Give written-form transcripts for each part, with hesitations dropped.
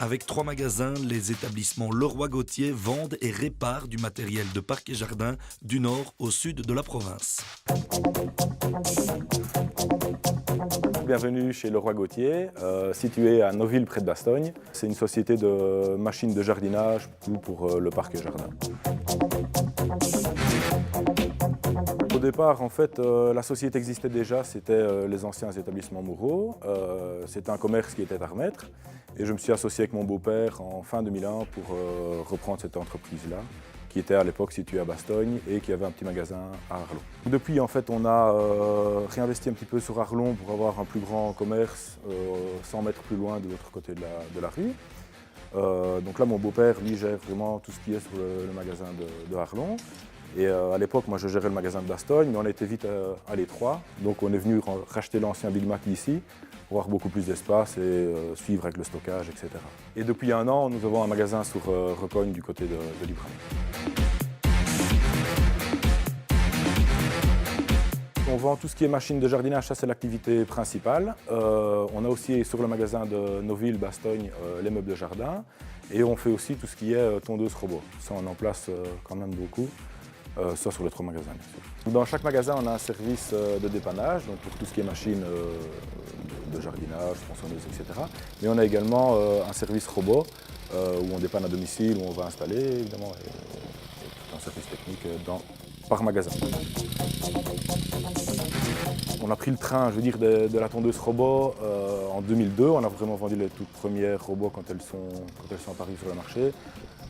Avec 3 magasins, les établissements Leroy-Gautier vendent et réparent du matériel de parc et jardin du nord au sud de la province. Bienvenue chez Leroy-Gautier, situé à Noville près de Bastogne. C'est une société de machines de jardinage pour le parc et jardin. Au départ, en fait, la société existait déjà, c'était les anciens établissements Moureaux. C'était un commerce qui était à remettre. Et je me suis associé avec mon beau-père en fin 2001 pour reprendre cette entreprise-là, qui était à l'époque située à Bastogne et qui avait un petit magasin à Arlon. Depuis, en fait, on a réinvesti un petit peu sur Arlon pour avoir un plus grand commerce 100 mètres plus loin de l'autre côté de la rue. Donc là, mon beau-père, lui, gère vraiment tout ce qui est sur le magasin de Arlon. Et à l'époque, moi, je gérais le magasin de Bastogne, mais on était vite à l'étroit. Donc on est venu racheter l'ancien Big Mac ici, pour avoir beaucoup plus d'espace et suivre avec le stockage, etc. Et depuis un an, nous avons un magasin sur Recogne du côté de Libramont. On vend tout ce qui est machines de jardinage, ça c'est l'activité principale. On a aussi sur le magasin de Noville, Bastogne, les meubles de jardin. Et on fait aussi tout ce qui est tondeuse robot. Ça on en place quand même beaucoup. Ça sur les 3 magasins, bien sûr. Dans chaque magasin, on a un service de dépannage, donc pour tout ce qui est machines de jardinage, tronçonneuses, etc. Mais on a également un service robot où on dépanne à domicile, où on va installer, évidemment, et tout un service technique par magasin. On a pris le train, je veux dire, de la tondeuse robot en 2002. On a vraiment vendu les toutes premières robots quand elles sont apparues sur le marché.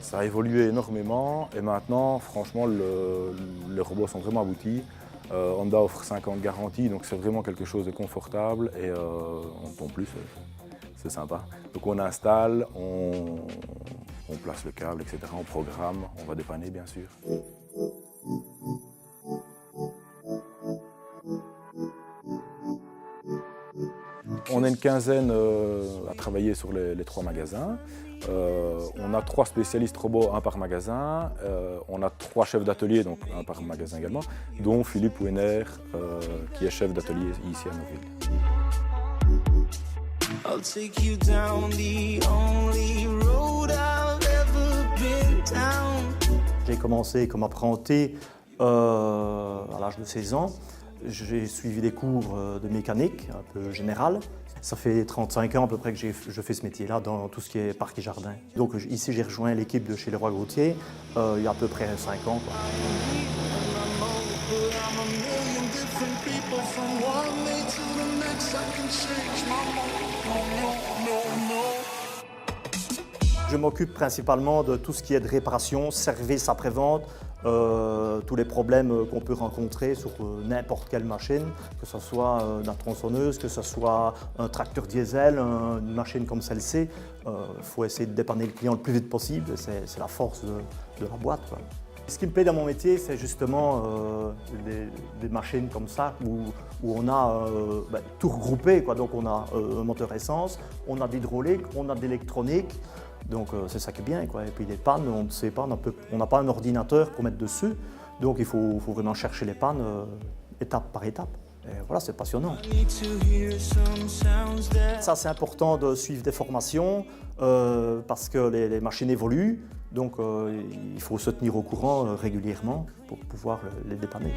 Ça a évolué énormément et maintenant, franchement, les robots sont vraiment aboutis. Honda offre 5 ans de garantie, donc c'est vraiment quelque chose de confortable et en plus, c'est sympa. Donc on installe, on place le câble, etc. On programme, on va dépanner bien sûr. On a une quinzaine à travailler sur les 3 magasins. On a 3 spécialistes robots, un par magasin. On a 3 chefs d'atelier, donc un par magasin également, dont Philippe Wenner, qui est chef d'atelier ici à Noville. J'ai commencé comme apprenti à l'âge de 16 ans. J'ai suivi des cours de mécanique, un peu général. Ça fait 35 ans à peu près que je fais ce métier-là dans tout ce qui est parc et jardin. Donc ici, j'ai rejoint l'équipe de chez Leroy-Gautier il y a à peu près 5 ans. Je m'occupe principalement de tout ce qui est de réparation, service après-vente, tous les problèmes qu'on peut rencontrer sur n'importe quelle machine, que ce soit la tronçonneuse, que ce soit un tracteur diesel, une machine comme celle-ci. Il faut essayer de dépanner le client le plus vite possible, c'est la force de la boîte, quoi. Ce qui me plaît dans mon métier, c'est justement des machines comme ça où on a tout regroupé, quoi. Donc on a un moteur essence, on a d'hydraulique, on a d'électronique. Donc c'est ça qui est bien, quoi. Et puis les pannes, on ne sait pas, on n'a pas un ordinateur pour mettre dessus. Donc il faut vraiment chercher les pannes étape par étape. Et voilà, c'est passionnant. Ça, c'est important de suivre des formations parce que les machines évoluent. Donc il faut se tenir au courant régulièrement pour pouvoir les dépanner.